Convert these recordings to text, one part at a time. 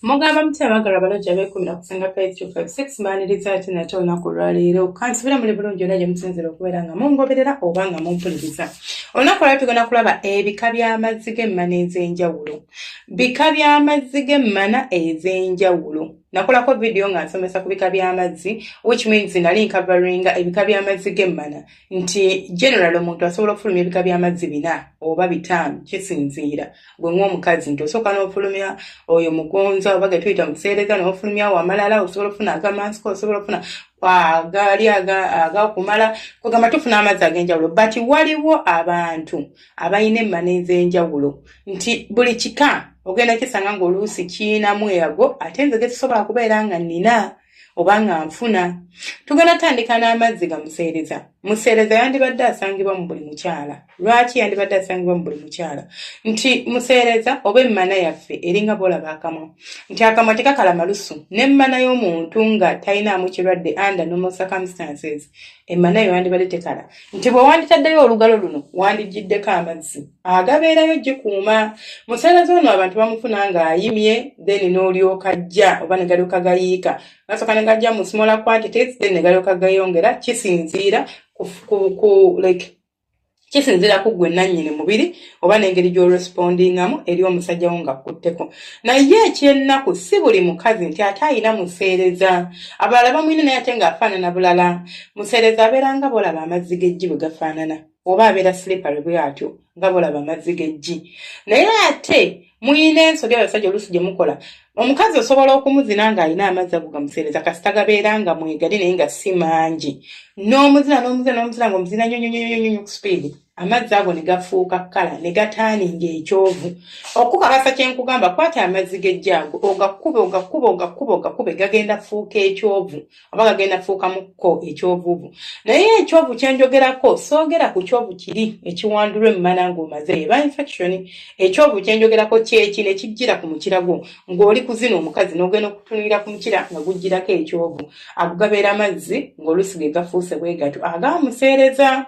Mugamba mutyabagalwa balojja beekumira kusenga page 256 mbaaniriza ati nate olunaku lwaleero kansubira muli bulungi yonna gye musinzira okubeera nga mungoberera oba nga mumpuliriza. Olunaku lwaleero tugenda kulaba ebika by'amazzi g'emmana ez'enjawulo. Bika by'amazzi g'emmana ez'enjawulo. Nakolako video nga nsomesa ku bika by'amazzi, which means nali nkavaringa ebika by'amazzi g'emmana nti general omuntu asobola okufulumya ebika by'amazzi 4 oba 5 kisinziira. Gwe ng'omukazi nti osooka n'ofulumya oyo mugonza oba ge tuyita museereza n'ofulumya wamalala osobola okufuna agamansiko osobola okufuna gali agakumala kugamba tufuna amazzi ag'enjawulo. But waliwo abantu abalina emmana ez'enjawulo nti buli kika ogenda kisanga ng'oluusi kiinamu eyago ate nze gezisobola kubeera nga nnina oba nga nfuna. Tugenda tandika n'amazzi ga museereza. Museereza yandibadde asangibwa mu buli mukyala. Lwaki yandibadde asangibwa mu buli mukyala? Nti museereza oba emmana yaffe eringa bw'olaba akamwa. Nti akamwa tekakala malusu. N'emmana y'omuntu nga talinaamu kirwadde under normal circumstances. Emmana yo yandibadde tekala. Nti bwe wanditaddeyo olugalo luno wandigiddeko amazzi agabeerayo gikuuma. Museereza ono abantu bamufuna ng'ayimye then n'olyoka ajja oba ne galyoka gayiika. Gasooka ne gajja mu smaller quantities then ne galyoka gayongera kisinziira kisinziira ku gwe nannyini mubiri oba n'engeri gy'orespondingamu eri omusajja wo nga kutteko. Naye ekyennaku si buli mukazi nti ate ayina museereza. Abalala bamwine naye ate ng'afaanana bulala. Museereza abeera nga bw'olaba amazzi g'eggi bwe gafaanana oba abeera slippery bwe atyo nga bw'olaba amazzi g'eggi. Naye ate muyina ensobi abasajja oluusi gye mukola. Omukazi osobola okumuzina ng'alina amazzi ago gamuseereza kasita gabeera nga mwegali naye nga si mangi. N'omuzina ng'omuzina nnyo ku speed. Amazzi ago ne gafuuka kkala ne gataaninga ekyovu. Okukakasa kye nkugamba kwata amazzi g'eggi ago ogakube gagenda fuuka ekyovu oba gagenda fuuka mukko ekyovuvu. Naye ekyovu kye njogerako soogera ku kyovu kiri ekiwandulwa emmana ng'omaze eba infection. Ekyovu kye njogerako kyeki ne kijjira ku mukira gwo ng'oli kuzina omukazi n'ogenda okutunulira ku mukira nga gujjirako ekyovu. Ago gabeera amazzi ng'oluusi ge gafuuse bwe gatyo agamuseereza.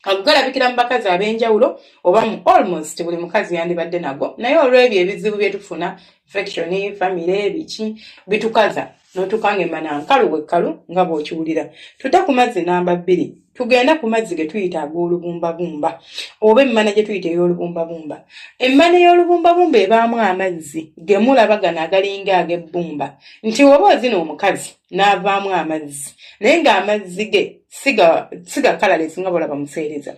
Agalabikira mu bakazi ab'enjawulo oba mu almost buli mukazi yandibadde nago. Naye olw'ebyo ebizibu bye tufuna infection, family, biki bitukaza n'otukanga emmana nkalu wekkalu nga bw'okiwulira. Tudda ku mazzi namba 2. Tugenda ku mazzi ge tuyita ag'olubumbabumba oba emmana gye tuyita ey'olubumbabumba. Emmana ey'olubumbabumba ebaamu amazzi ge mulaba gano agalinga ag'ebbumba. Nti oba ozina omukazi n'avaamu amazzi naye ng'amazzi ge siga colorless nga bw'olaba museereza.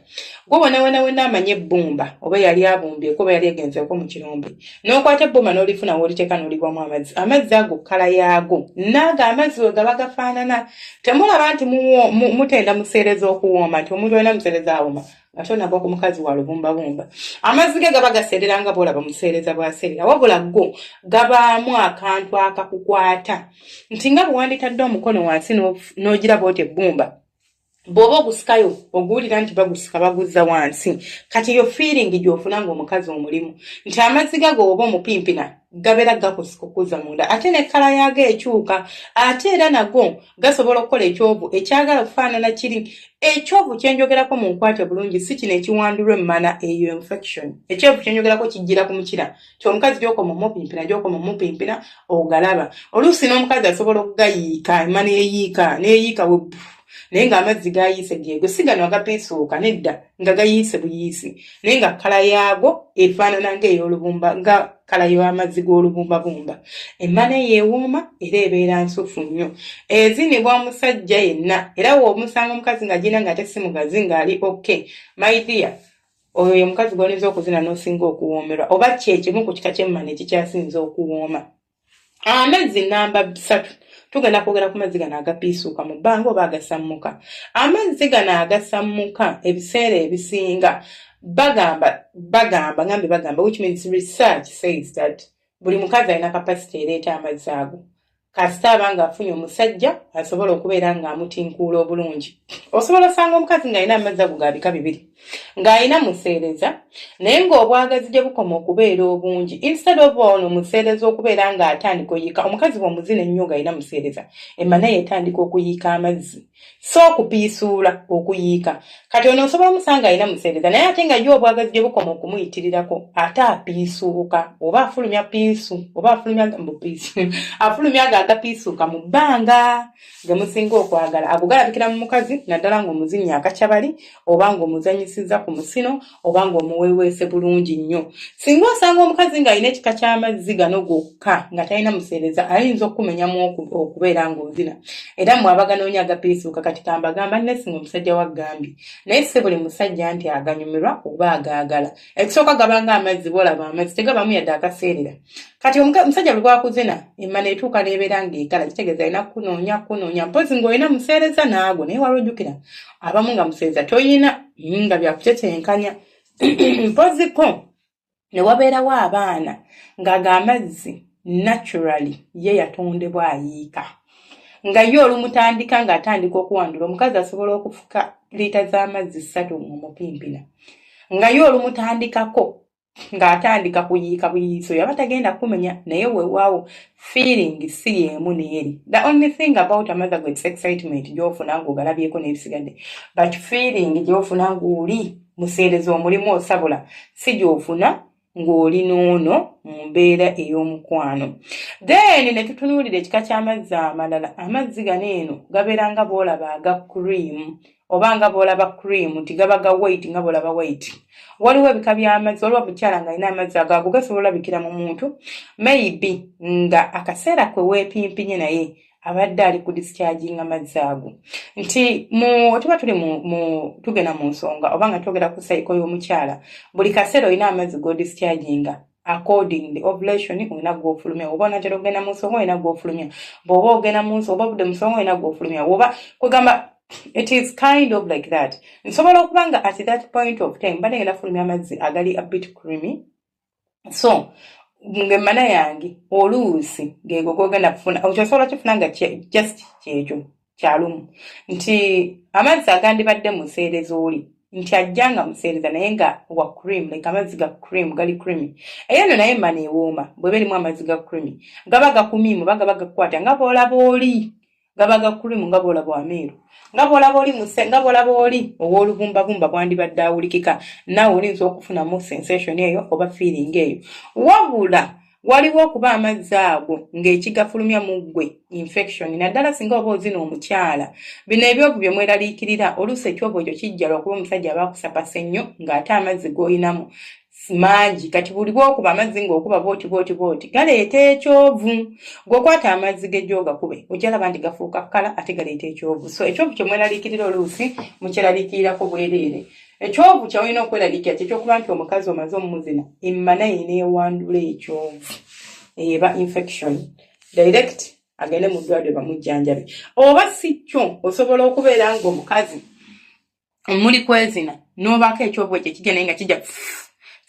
Gwe wena amanye ebbumba oba yali abumbyeko oba yali agenzeeko mu kirombe n'okwata ebbumba n'olifuna w'oliteeka n'olibwamu amazzi. Amazzi ago kkala yaago naago amazzi we gaba gafaanana. Temulaba nti mutenda museereza okuwooma nti omuntu alina museereza awoma ate onagwa ku mukazi wa lubumbabumba. Amazzi ge gaba gaseerera nga bw'olaba museereza bw'aseerera wabula go gabaamu akantu akakukwata nti nga bwe wanditadde omukono wansi n'ogiraba oti ebbumba. Bw'oba ogusikayo oguwulira nti bagusika baguzza wansi kati yo feeling gy'ofuna ng'omukazi omulimu nti amazzi gago oba omupimpina gabeera gakusika okuzza munda ate ne kkala yaago ekyuka ate era nago gasobola okukola ekyovu ekyagala okufaanana kiri. Ekyovu kye njogerako mu nkwate bulungi si kino ekiwandulwa emmana eyo infection. Ekyovu kye njogerako kijjira ku mukira ti omukazi gy'okoma mupimpina ogalaba. Oluusi n'omukazi asobola okugayiika emmana eyiika n'eyiika naye ng'amazzi gayiise gego si gano agapiisuuka nedda nga gayiise buyiisi naye nga kkala yaago efaanana ng'ey'olubumba nga kkala y'amazzi g'olubumbabumba. Emmana eyeewooma era ebeera nsufu nnyo. Ezinibwa omusajja yenna era w'omusanga omukazi nga gina nga tesi mugazi ng'ali okay my dear oyo ye mukazi gw'oyinza okuzina n'osinga okuwoomerwa oba kyekimu ku kika ky'emmana ekikyasinza okuwooma. Amazzi namba 3. Tugenda kwogera ku mazzi gano agapiisuuka mu bbanga oba agasammuka. Amazzi gano agasammuka ebiseera ebisinga bagamba which means research says that buli mukazi alina capacity ereeta amazzi ago. kasita abanga afunye omusajja asobola okubeera ng'amutinkuula obulungi. Osobola osanga omukazi ng'alina amazzi ago ga bika bibiri ng'alina museereza naye ng'obwagazi gye bukoma okubeera obungi instead of ono museereza okubeera ng'atandika oyiika omukazi bw'omuzina ennyo ng'alina museereza emma naye etandika okuyiika amazzi so okupiisuula okuyiika kati ono osobola omusanga alina museereza naye ate nga yo obwagazi gye bukoma okumuyitirirako ate apiisuuka oba afulumya piisu oba afulumya mbupiisu afulumya agapiisuuka mu bbanga ge musinga okwagala ago galabikira mu mukazi naddala ng'omuzinnya akacyabali oba ng'omuzanyisiza ku musino oba ng'omuweweese bulungi nnyo. Singa osanga omukazi ng'alina ekika ky'amazzi gano gokka nga talina museereza ayinza okumenyamu okubeera ng'ozina era mwabaganoonya agapiisuuka kati kambagamba nesinga omusajja wa Gambi naye si buli musajja nti aganyumirwa oba agaagala. Ekisooka gabanga amazzi bolaba amazzi tegabamu yadde akaseerera kati omusajja bwe gwakuzina emma neetuuka neebeera ng'ekala kitegeeza alina kunoonya mpozi ng'olina museereza naago naye wali ojjukira abamu nga museereza toyina nga byakutetenkanya mpoziko ne wabeerawo abaana ng'agamazzi naturally ye yatondebwa ayiika nga ye olumutandika ng'atandika okuwandula omukazi asobola okufuka liita z'amazzi 3 mumupimpina nga ye olumutandikako ng'atandika kuyiika buyiiso yaba tagenda kumenya naye weewaawo feeling si yeemu neeri. The only thing about amazzi ago it's excitement gy'ofuna ng'ogalabyeko n'ebisigadde but feeling gy'ofuna ng'oli museereza omulimu osabula si gy'ofuna ng'oli n'ono mu mbeera ey'omukwano. Then ne tutunuulira ekika ky'amazzi amalala amazzi gano eno gabeera nga boolaba aga cream oba nga boolaba cream nti gaba ga white nga boolaba white. Waliwo ebika by'amazzi waliwo bukyala ng'alina amazzi ago gasobola olabikira mu muntu maybe nga akaseera kwe weepimpinye naye abadde ali ku discharging amazzi ago nti tuba tuli tugenda mu nsonga oba nga twogera ku cycle y'omukyala buli kaseera olina amazzi go discharginga according the ovulation olina gw'ofulumya oba onatera ogenda mu nsonga olina gw'ofulumya bw'oba ogenda mu nsonga oba budde mu nsonga olina gw'ofulumya oba kwegamba it is kind of like that. Nsobola okuba nga at that point of time mbadde ngenda fulumya amazzi agali a bit creamy so ng'emmana yange oluusi geego gogenda kufuna okyosobola kifuna nga just kyekyo kyalumu nti amazzi agandibadde museereza oli nti ajja nga museereza naye nga wa cream like amazzi ga cream gali creamy eyo no naye emmana ewooma bw'eba erimu amazzi ga creamy gaba gakumiimu oba gaba gakukwata nga boolaba oli gaba ga cream nga boolaba ameeru nga boolaba oli muse nga boolaba oli ow'olubumbabumba bwandibadde awulikika naawe olinza okufunamu sensation eyo oba feeling eyo wabula waliwo okuba amazzi ago ng'ekigafulumya mu ggwe infection naddala singa oba ozina omukyala bino ebyovu bye mweraliikirira oluusi ekyovu ekyo kijja lwakuba omusajja aba akusapasa ennyo ng'ate amazzi g'olinamu mangi kati buli bw'okuba amazzi ng'okuba booti galeeta ekyovu gw'okwata amazzi g'ejjogakube ojja laba nti gafuuka kkala ate galeeta ekyovu so ekyovu kye mweraliikirira oluusi mukyeraliikirirako bwereere ekyovu ky'olina okweraliikira kyekyokuba nti omukazi omaze omumuzina emma naye neewandula ekyovu eba infection direct agende mu ddwaliro bamujjanjabe oba si kyo osobola okubeera ng'omukazi muli kwezina n'obaako ekyovu ekyo kijja naye nga kijja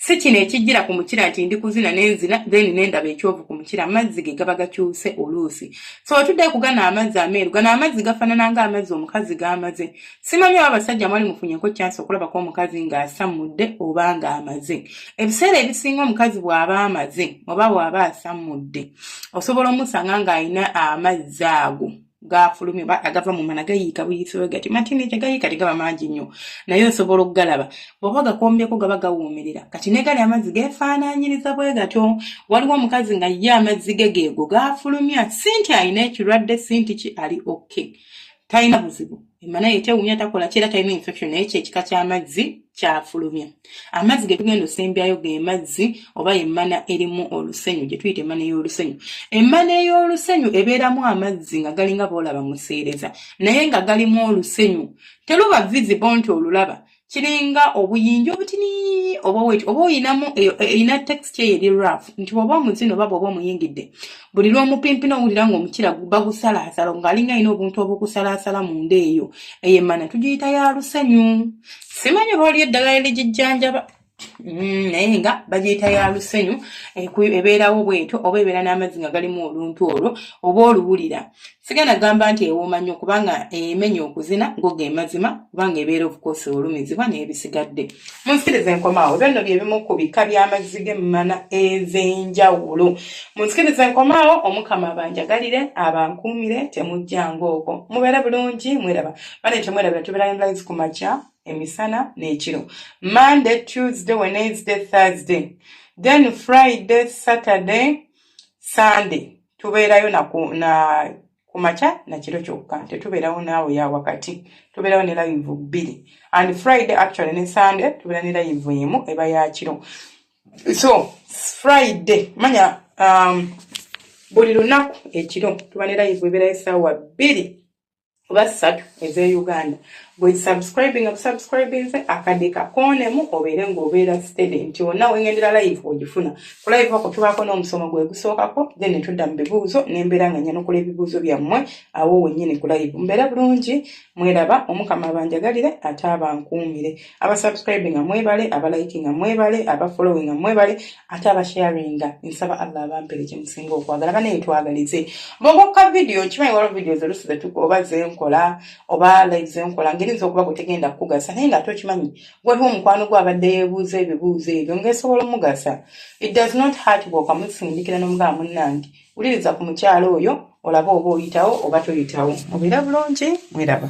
si kino ekijjira ku mukira nti ndi kuzina n'enzina then n'endaba ekyovu ku mukira amazzi ge gaba gakyuse oluusi so otudde kugana amazzi ameeru gano amazzi gafaanana ng'amazzi omukazi g'amaze simanyi oba abasajja mwali mufunyeko kyansi okulabako omukazi ng'asammudde oba ng'amaze ebiseera ebisinga omukazi bw'aba amaze oba bw'aba asammudde osobola omusanga ng'alina amazzi ago gafulumye agava mu mana gayiika buyiiso gati matini tegayiika tegaba mangi nnyo naye osobola okugalaba bw'oba gakombyeko gaba gawuumirira kati ne gali amazzi geefaanaanyiriza bwe gatyo waliwo omukazi nga ye amazzi ge geego gafulumya si nti alina ekirwadde si nti ki ali okay talina buzibu emana ye tewumya takola kyera talina infection naye kyekika ky'amazzi kyafulumya amazzi ge tugenda osembyayo ge mazzi oba emmana erimu olusenyu gye tuyita emmana ey'olusenyu emmana ey'olusenyu ebeeramu amazzi nga galinga boolaba museereza naye nga galimu olusenyu teruba visible nti olulaba kiringa obuyinja obutini oba oyinamu eyina texture eri rough nti bw'oba omuzino oba bw'oba omuyingidde buli lw'omupimpina owulira ng'omukira bagusalaasala ng'alinga alina obuntu obukusalaasala mu nda eyo emmana tugiyita ya lusenyu simanyi oba oli eddagala erigijjanjaba naye nga bagiyita ya lusenyu ebeerawo bwetyo oba ebeera n'amazzi nga galimu oluntu olwo oba oluwulira sigenda gamba nti ewooma nnyo kubanga emenya okuzina go ge mazima kubanga ebeera obukoosi olumizibwa n'ebisigadde munsikiriza enkomaawo byo nno bye bimu ku bika by'amazzi g'emmana ez'enjawulo munsikiriza enkomaawo omukama abanjagalire abankuumire temujjanga okwo mubeera bulungi mweraba bane temwerabira tubeera live ku makya emisana n'ekiro Monday, Tuesday, Wednesday, Thursday. Then Friday, Saturday, Sunday. Tubeerayo na kumacha na kiro kyokka. Tetubeerawo naawe ya wakati. Tubeerawo ne live 2. And Friday actually ne Sunday tubeera ne live emu eba ya kiro. So, Friday manya buli lunaku ekiro tuba ne live ebeera essaawa 2 oba 3 eze Uganda. Bwe subscribing akadde kakoonemu obeere ng'obeera steady nti wonna wengendera live ogifuna ku live ako tubaako n'omusomo gwe gusookako then tudda mu bibuuzo n'embeera nga nnya n'okola ebibuuzo byammwe awo wennyini ku live mbeera bulungi mweraba omukama abanjagalire ate abankuumire abasubscribing mwebale abaliking mwebale abafollowing mwebale ate abasharinga nsaba Allah abampere kye musinga okwagala bane twagalize bw'okokka video kimanyi waliwo videos oluusi oba zenkola oba live zenkola ngerinza okuba kutegenda kugasa naye nga tokimanyi waliwo omukwano gwabadde yeebuuza ebibuuzo ebyo ng'esobola omugasa it does not hurt bw'okamusindikira n'omugamba munnange wuliriza ku mukyalo oyo olaba oba oyitawo oba toyitawo mubeera bulungi mweraba